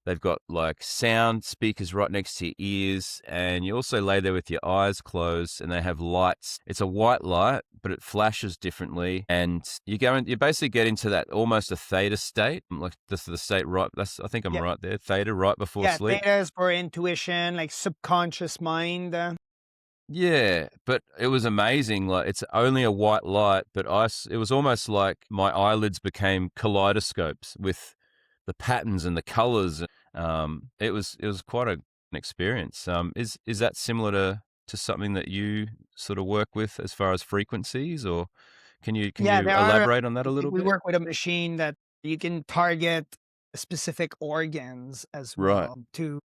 They've got like sound speakers right next to your ears, and you also lay there with your eyes closed, and they have lights. It's a white light, but it flashes differently, and you basically get into that almost a theta state, like this the state right. I think I'm Yeah. right there. Theta right before Yeah, sleep. theta is for intuition, like subconscious mind. Yeah, but it was amazing. Like it's only a white light, but it was almost like my eyelids became kaleidoscopes with the patterns and the colors. It was quite an experience. Is that similar to something that you sort of work with as far as frequencies, or can you Yeah, there are. elaborate on that a little We bit? work with a machine that you can target specific organs as Right. well.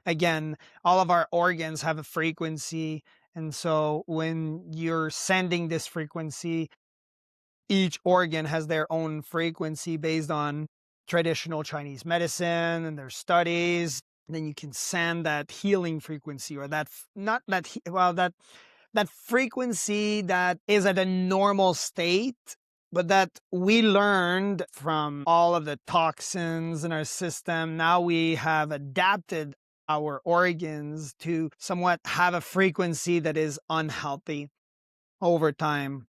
Again, all of our organs have a frequency, and so when you're sending this frequency, each organ has their own frequency based on traditional Chinese medicine and their studies. And then you can send that healing frequency, or not that that frequency that is at a normal state, but that we learned from all of the toxins in our system. Now we have adapted our organs to somewhat have a frequency that is unhealthy over time.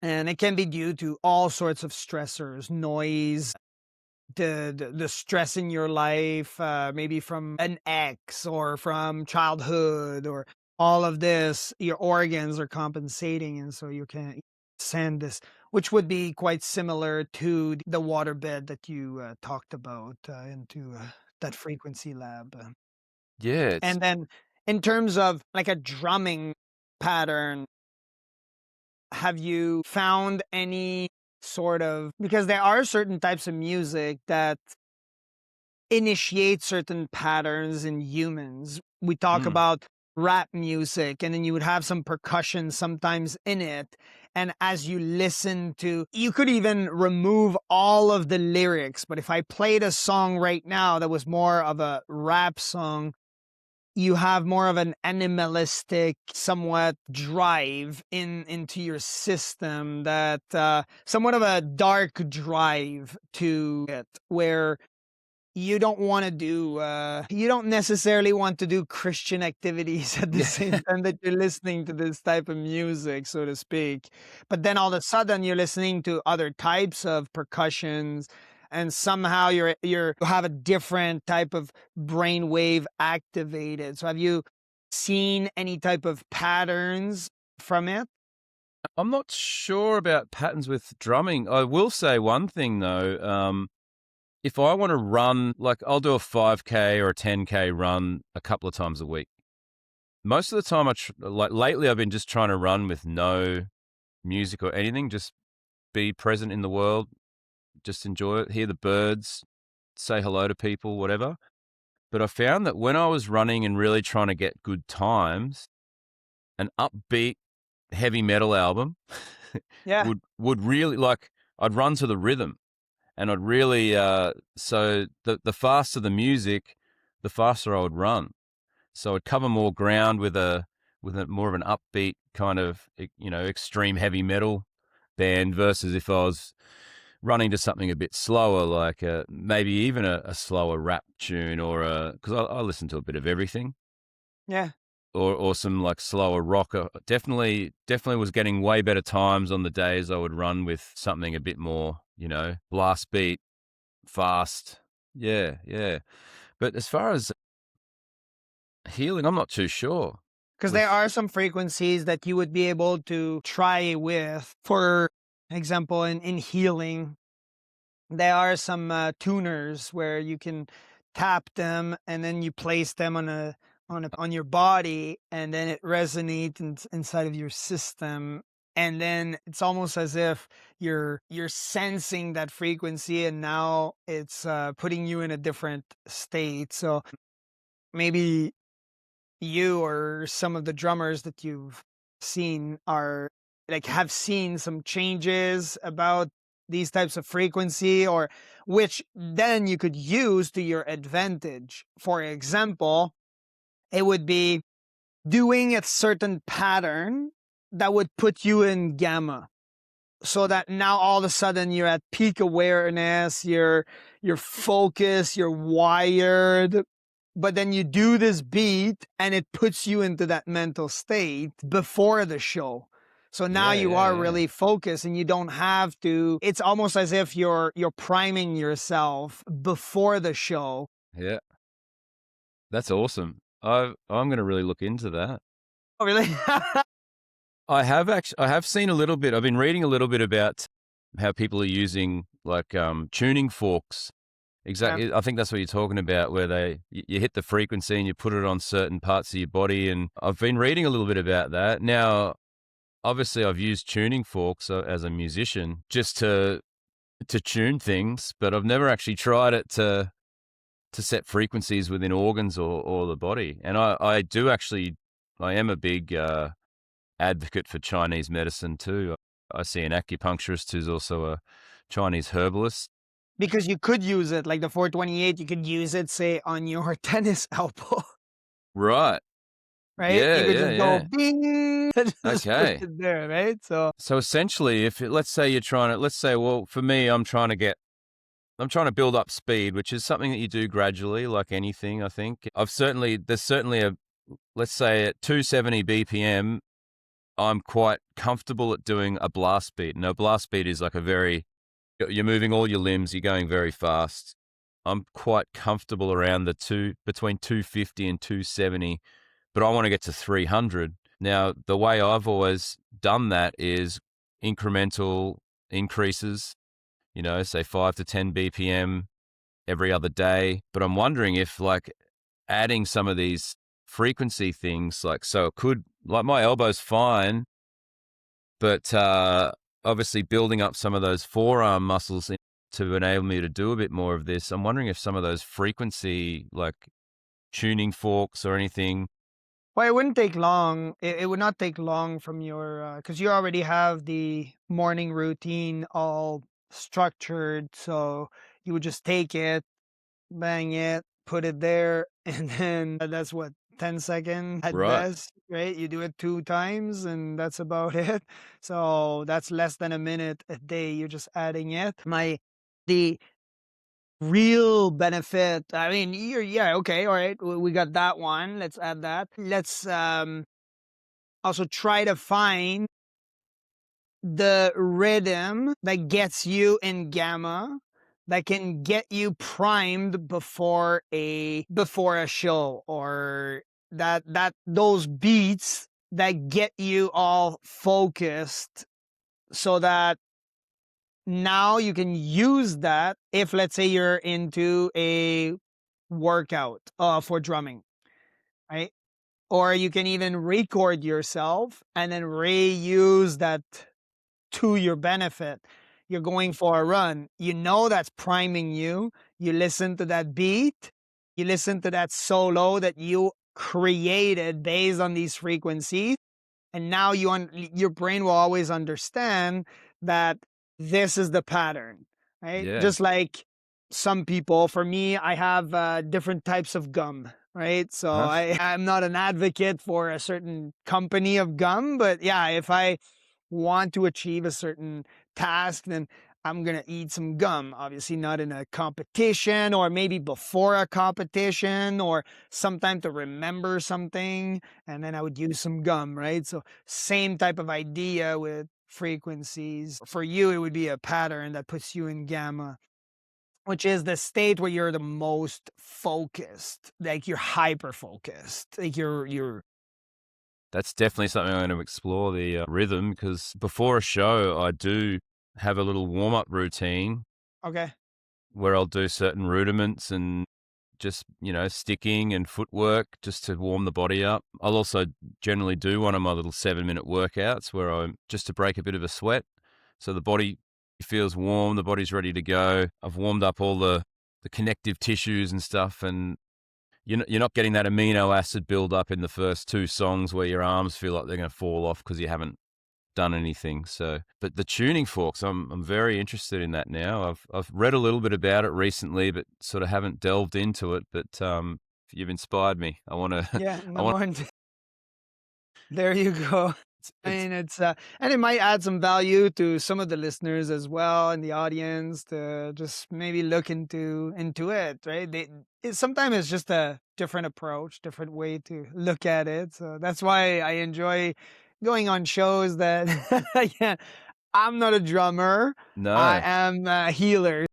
And it can be due to all sorts of stressors, noise, the stress in your life, maybe from an ex or from childhood or all of this. Your organs are compensating, and so you can send this, which would be quite similar to the waterbed that you talked about into that frequency lab. Yeah, it's And then in terms of like a drumming pattern, have you found any sort of, because there are certain types of music that initiate certain patterns in humans. We talk mm, about rap music, and then you would have some percussion sometimes in it. And as you listen to, you could even remove all of the lyrics. But if I played a song right now that was more of a rap song, you have more of an animalistic, somewhat drive into your system, that somewhat of a dark drive to it, where you don't want to do you don't necessarily want to do Christian activities at the yeah. same time that you're listening to this type of music, so to speak. But then all of a sudden you're listening to other types of percussions, and somehow you have a different type of brainwave activated. So have you seen any type of patterns from it? I'm not sure about patterns with drumming. I will say one thing though. If I want to run, like I'll do a 5K or a 10K run a couple of times a week. Most of the time, like lately, I've been just trying to run with no music or anything, just be present in the world, just enjoy it, hear the birds, say hello to people, whatever. But I found that when I was running and really trying to get good times, an upbeat heavy metal album Yeah. would really like I'd run to the rhythm and I'd really so the faster the music, the faster I would run. So I'd cover more ground with a more of an upbeat kind of extreme heavy metal band versus if I was running to something a bit slower, like maybe even a slower rap tune or because I listen to a bit of everything, Yeah. or some like slower rock. Definitely was getting way better times on the days I would run with something a bit more, blast beat, fast. Yeah, yeah. But as far as healing, I'm not too sure. Because there With are some frequencies that you would be able to try with. For example, in healing, there are some tuners where you can tap them and then you place them on your body, and then it resonates inside of your system. And then it's almost as if you're sensing that frequency, and now it's putting you in a different state. So maybe you or some of the drummers that you've seen are like have seen some changes about these types of frequency, or which then you could use to your advantage. For example, it would be doing a certain pattern that would put you in gamma, so that now all of a sudden you're at peak awareness, you're focused, you're wired. But then you do this beat and it puts you into that mental state before the show. So now yeah, you yeah, are yeah, really focused and you don't have to. It's almost as if you're priming yourself before the show. yeah. That's awesome. I'm going to really look into that. Oh, really? I have seen a little bit. I've been reading a little bit about how people are using like tuning forks. Yeah. Exactly. I think that's what you're talking about, where you hit the frequency and you put it on certain parts of your body. And I've been reading a little bit about that. Now, obviously, I've used tuning forks as a musician just to tune things, but I've never actually tried it to set frequencies within organs or the body. And I do actually, I am a big advocate for Chinese medicine too. I see an acupuncturist who's also a Chinese herbalist. Because you could use it, like the 428, you could use it, say, on your tennis elbow, Right. right? You Yeah, could yeah, just go yeah. bing, and just put Okay. it there, right? So, So essentially, if let's say you're trying to, let's say, well, for me, I'm trying to build up speed, which is something that you do gradually, like anything. I think there's certainly let's say at 270 BPM, I'm quite comfortable at doing a blast beat. Now, blast beat is like you're moving all your limbs, you're going very fast. I'm quite comfortable around between 250 and 270, but I want to get to 300. Now, the way I've always done that is incremental increases, say 5 to 10 BPM every other day. But I'm wondering if like adding some of these frequency things, like, so it could, like my elbow's fine, but obviously building up some of those forearm muscles to enable me to do a bit more of this. I'm wondering if some of those frequency, like tuning forks or anything. well, it wouldn't take long. It would not take long from your, because you already have the morning routine all structured. So you would just take it, bang it, put it there, and then that's what, 10 seconds at Right. best, right? You do it 2 times and that's about it. So that's less than a minute a day. You're just adding it. The real benefit, I mean, yeah, okay, all right. We got that one. Let's add that. Let's also try to find the rhythm that gets you in gamma, that can get you primed before a show, or that those beats that get you all focused, so that now you can use that if, let's say, you're into a workout for drumming, right? Or you can even record yourself and then reuse that to your benefit. You're going for a run. You know that's priming you. You listen to that beat. You listen to that solo that you created based on these frequencies. And now your brain will always understand that this is the pattern, right? Yeah. Just like some people, for me, I have different types of gum, right? So I'm not an advocate for a certain company of gum, but yeah, if I want to achieve a certain task, then I'm going to eat some gum. Obviously, not in a competition or maybe before a competition or sometime to remember something. And then I would use some gum, right? So, same type of idea with frequencies. For you, it would be a pattern that puts you in gamma, which is the state where you're the most focused, like you're hyper focused, like you're That's definitely something I'm going to explore, the rhythm, because before a show, I do have a little warm up routine okay. where I'll do certain rudiments and just, sticking and footwork just to warm the body up. I'll also generally do one of my little 7-minute workouts where I'm just to break a bit of a sweat. So the body feels warm, the body's ready to go. I've warmed up all the connective tissues and stuff, and you're not getting that amino acid build up in the first 2 songs where your arms feel like they're going to fall off because you haven't done anything. So, but the tuning forks, I'm very interested in that now. I've read a little bit about it recently, but sort of haven't delved into it. But you've inspired me. I want to. Yeah, I want. there you go. I It's mean, it's and it might add some value to some of the listeners as well in the audience to just maybe look into it, right? Sometimes it's just a different approach, different way to look at it. So that's why I enjoy going on shows that yeah, I'm not a drummer. I no. am a healer.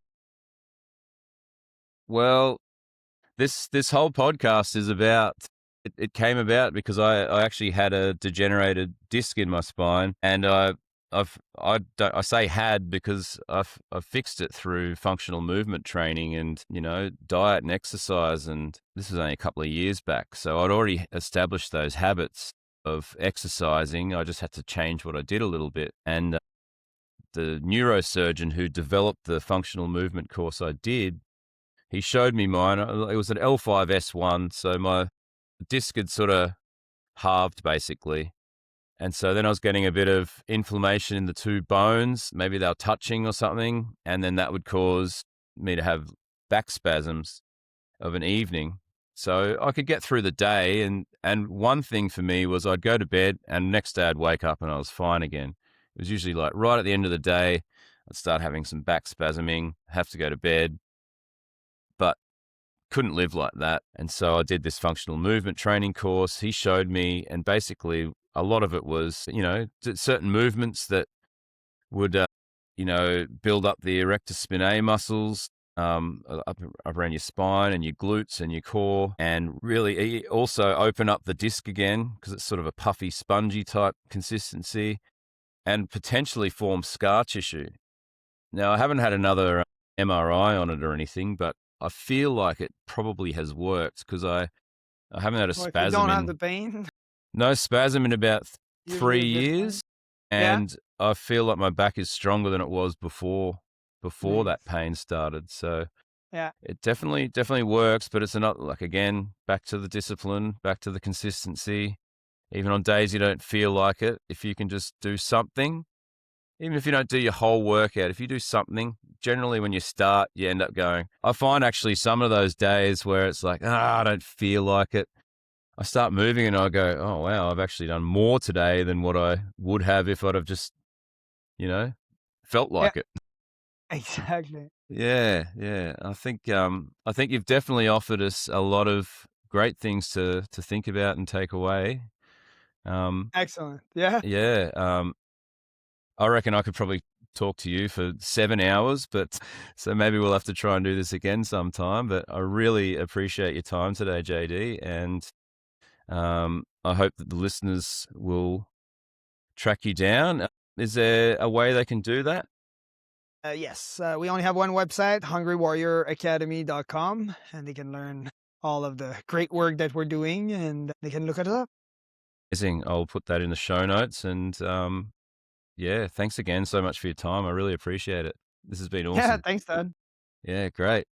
Well, this whole podcast is about. It came about because I actually had a degenerated disc in my spine, and I say had because I've fixed it through functional movement training and diet and exercise, and this was only a couple of years back. So I'd already established those habits of exercising. I just had to change what I did a little bit, and the neurosurgeon who developed the functional movement course I did, he showed me mine. It was an L5S1, so my disc had sort of halved basically. And so then I was getting a bit of inflammation in the 2 bones. Maybe they were touching or something. And then that would cause me to have back spasms of an evening. So I could get through the day. And one thing for me was I'd go to bed and next day I'd wake up and I was fine again. It was usually like right at the end of the day, I'd start having some back spasming, have to go to bed. But couldn't live like that. And so I did this functional movement training course. He showed me, and basically a lot of it was, certain movements that would, build up the erector spinae muscles up around your spine and your glutes and your core, and really also open up the disc again because it's sort of a puffy, spongy type consistency, and potentially form scar tissue. Now, I haven't had another MRI on it or anything, but I feel like it probably has worked because I haven't had a Well, if you spasm don't have the in pain, no spasm in about usually 3 a good years, sign. Yeah, and I feel like my back is stronger than it was before that nice. pain started. So Yeah, it definitely works, but it's not like, again, back to the discipline, back to the consistency. Even on days you don't feel like it, if you can just do something, even if you don't do your whole workout, if you do something, generally when you start, you end up going. I find actually some of those days where it's like, I don't feel like it. I start moving and I go, oh, wow, I've actually done more today than what I would have if I'd have just, felt yeah, like it. exactly. Yeah, yeah. I think you've definitely offered us a lot of great things to think about and take away. Um, Excellent. Yeah, yeah. I reckon I could probably talk to you for 7 hours, but so maybe we'll have to try and do this again sometime. But I really appreciate your time today, JD, and I hope that the listeners will track you down. Is there a way they can do that? yes. We only have one website, hungrywarrioracademy.com, and they can learn all of the great work that we're doing, and they can look it up. Amazing. I'll put that in the show notes, and Yeah, thanks again so much for your time. I really appreciate it. This has been Yeah, awesome. thanks, Todd. Yeah, great.